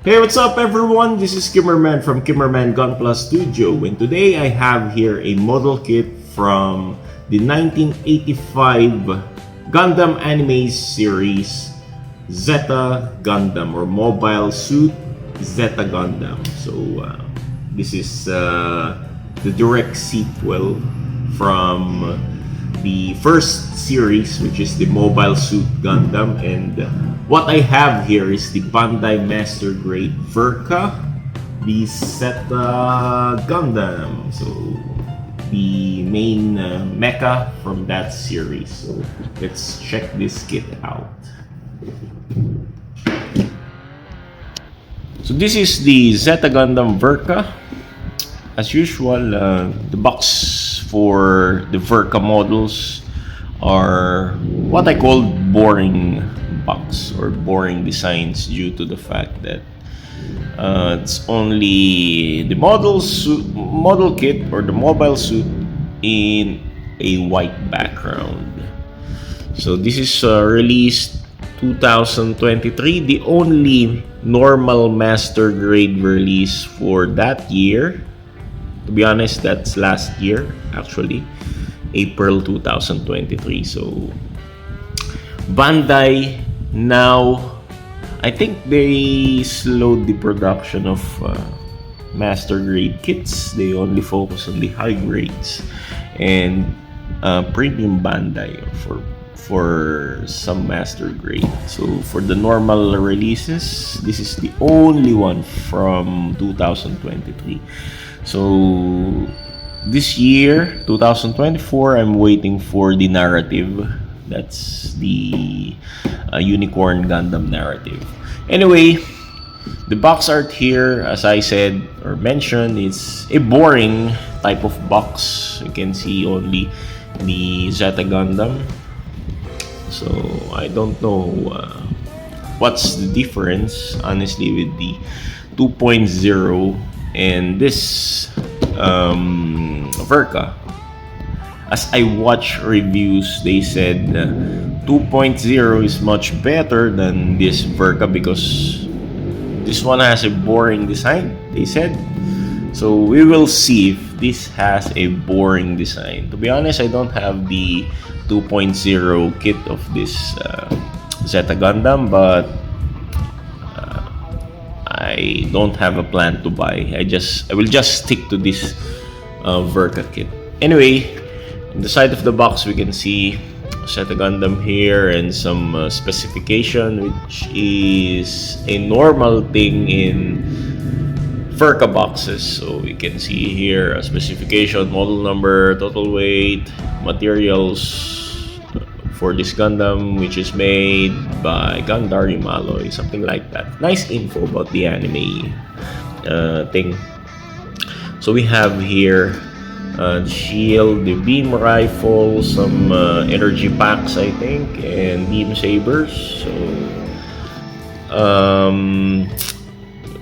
Hey, what's up everyone? This is Kimmerman from Kimmerman Gunpla Studio, and today I have here a model kit from the 1985 Gundam anime series Zeta Gundam, or Mobile Suit Zeta Gundam. So this is the direct sequel from the first series, which is the Mobile Suit Gundam, and what I have here is the Bandai Master Grade Verka, the Zeta Gundam, so the main mecha from that series. So let's check this kit out. So this is the Zeta Gundam Verka. As usual, the box for the Verka models are what I call boring box or boring designs, due to the fact that it's only the model kit or the mobile suit in a white background. So this is released 2023, the only normal master grade release for that year. To be honest, that's last year actually, April 2023. So Bandai now, I think they slowed the production of master grade kits. They only focus on the high grades and premium Bandai for some master grade. So for the normal releases, this is the only one from 2023. So this year, 2024, I'm waiting for the narrative. That's the Unicorn Gundam narrative. Anyway, the box art here, as I said or mentioned, it's a boring type of box. You can see only the Zeta Gundam. So I don't know what's the difference, honestly, with the 2.0 and this Verka. As I watch reviews, they said 2.0 is much better than this Verka because this one has a boring design, they said. So we will see if this has a boring design. To be honest, I don't have the 2.0 kit of this Zeta Gundam, but I don't have a plan to buy. I will just stick to this Verka kit. Anyway, on the side of the box, we can see Zeta Gundam here and some specification, which is a normal thing in Verka boxes. So we can see here a specification, model number, total weight, materials for this Gundam, which is made by Gundam Alloy, something like that. Nice info about the anime thing. So we have here the shield, the beam rifle, some energy packs, I think, and beam sabers. So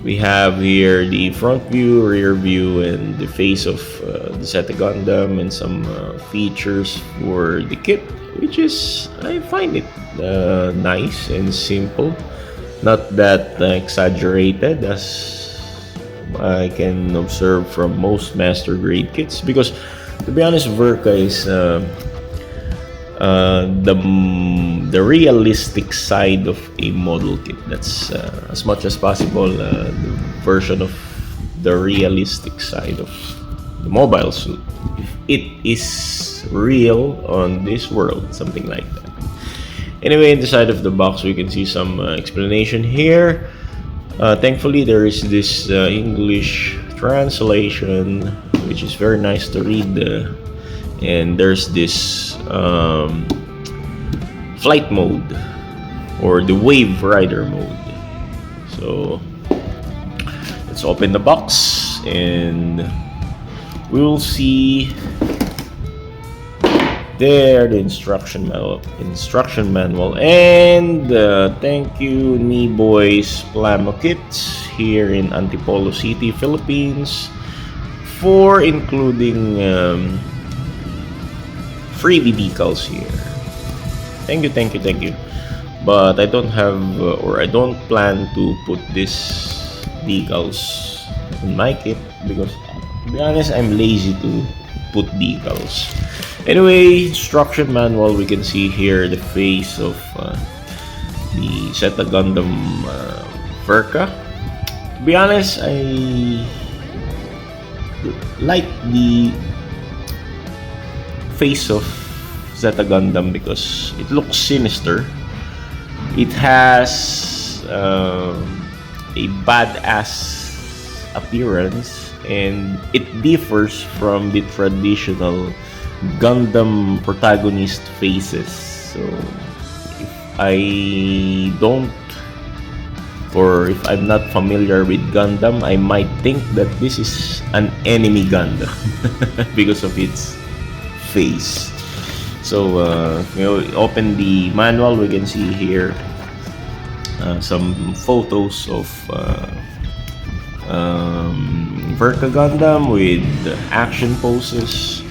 we have here the front view, rear view, and the face of the Zeta Gundam, and some features for the kit, which is, I find it nice and simple, not that exaggerated as I can observe from most master grade kits. Because to be honest, Verka is the realistic side of a model kit. That's as much as possible the version of the realistic side of the mobile suit, if it is real on this world, something like that. Anyway, in the side of the box, we can see some explanation here. Thankfully, there is this English translation, which is very nice to read, and there's this flight mode, or the wave rider mode. So let's open the box and we will see there the instruction manual, and thank you Neboy's Plano Kits here in Antipolo City, Philippines, for including freebie decals here. Thank you. But I don't have or I don't plan to put this decals on my kit because, to be honest, I'm lazy to put decals. Anyway, instruction manual, we can see here the face of the Zeta Gundam Verka. To be honest, I like the face of Zeta Gundam because it looks sinister. It has a badass appearance, and it differs from the traditional Gundam protagonist faces. So if I don't, or if I'm not familiar with Gundam, I might think that this is an enemy Gundam because of its face. So open the manual, we can see here some photos of Verka Gundam with action poses,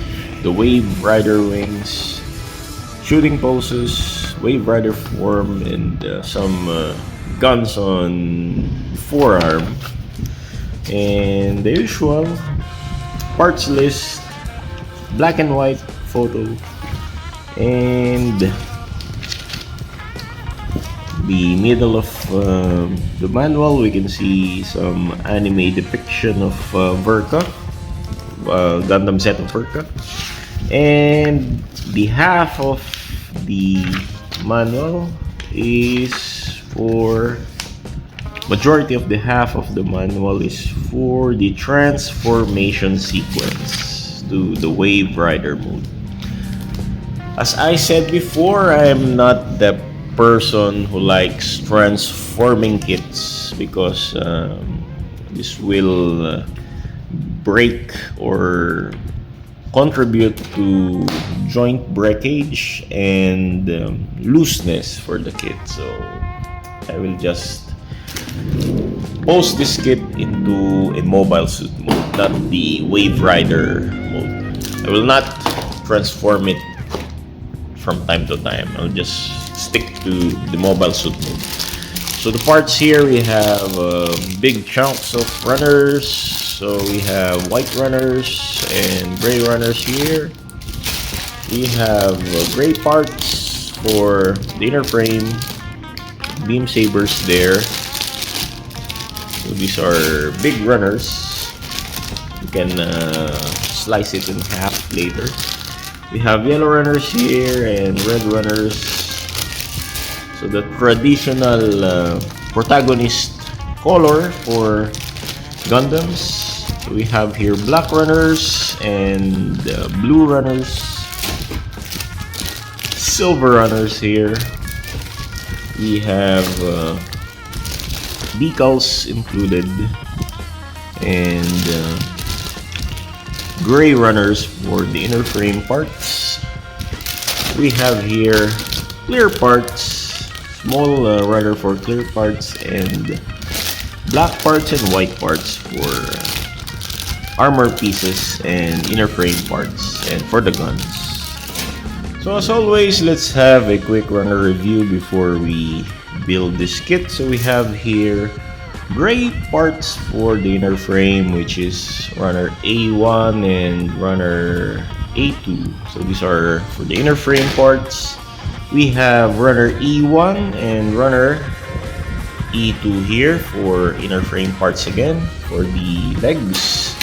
the Wave Rider wings, shooting poses, Wave Rider form, and some guns on forearm, and the usual parts list, black and white photo, and the middle of the manual, we can see some anime depiction of Verka, Gundam Zeta Verka, and the half of the manual is for, majority of the half of the manual is for the transformation sequence to the Wave Rider mode. As I said before, I am not the person who likes transforming kits because this will break or contribute to joint breakage and looseness for the kit. So I will just post this kit into a mobile suit mode, not the Wave Rider mode. I will not transform it from time to time. I'll just stick to the mobile suit mode. So the parts here, we have big chunks of runners. So we have white runners and gray runners here. We have gray parts for the inner frame, beam sabers there. So these are big runners. You can slice it in half later. We have yellow runners here and red runners. So the traditional protagonist color for Gundams. So we have here black runners and blue runners, silver runners here. We have decals included, and gray runners for the inner frame parts. We have here clear parts, small runner for clear parts, and black parts and white parts for armor pieces and inner frame parts and for the guns. So as always, let's have a quick runner review before we build this kit. So we have here gray parts for the inner frame, which is runner A1 and runner A2. So these are for the inner frame parts. We have runner E1 and runner E2 here for inner frame parts again. For the legs,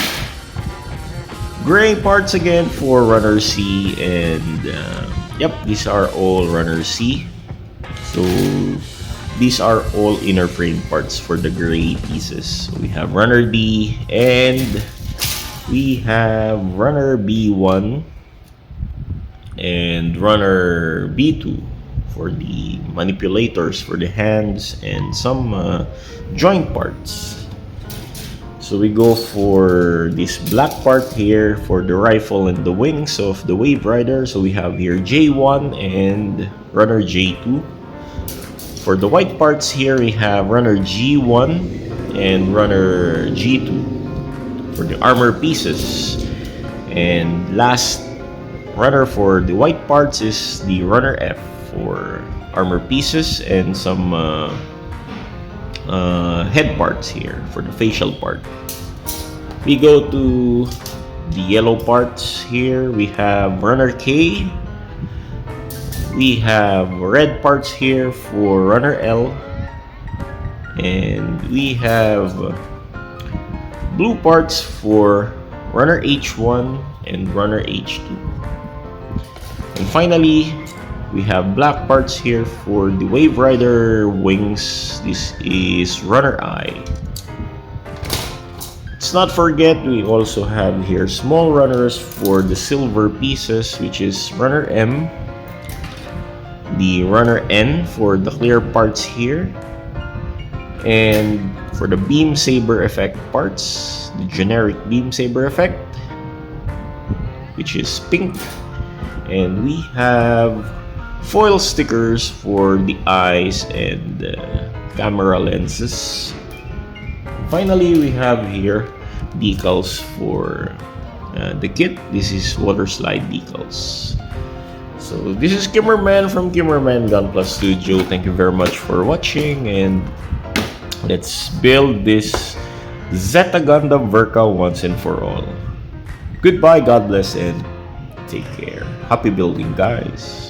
gray parts again for runner C, and yep, these are all runner C. So these are all inner frame parts for the gray pieces. So we have runner D and we have runner B1 and runner B2 for the manipulators for the hands and some joint parts. So we go for this black part here for the rifle and the wings of the Wave Rider. So we have here J1 and runner J2. For the white parts here, we have runner G1 and runner G2 for the armor pieces. And last runner for the white parts is the runner F for armor pieces and some head parts here for the facial part. We go to the yellow parts here. We have Runner K. We have red parts here for Runner L. And we have blue parts for Runner H1 and Runner H2. And finally, we have black parts here for the Wave Rider wings. This is Runner I. Let's not forget, we also have here small runners for the silver pieces, which is Runner M, the Runner N for the clear parts here, and for the Beam Saber effect parts, the generic Beam Saber effect, which is pink. And we have foil stickers for the eyes and camera lenses. Finally, we have here decals for the kit. This is water slide decals. So this is Kimmerman from Kimmerman Gunpla Studio. Thank you very much for watching, and let's build this Zeta Gundam Verka once and for all. Goodbye, God bless, and take care. Happy building, guys.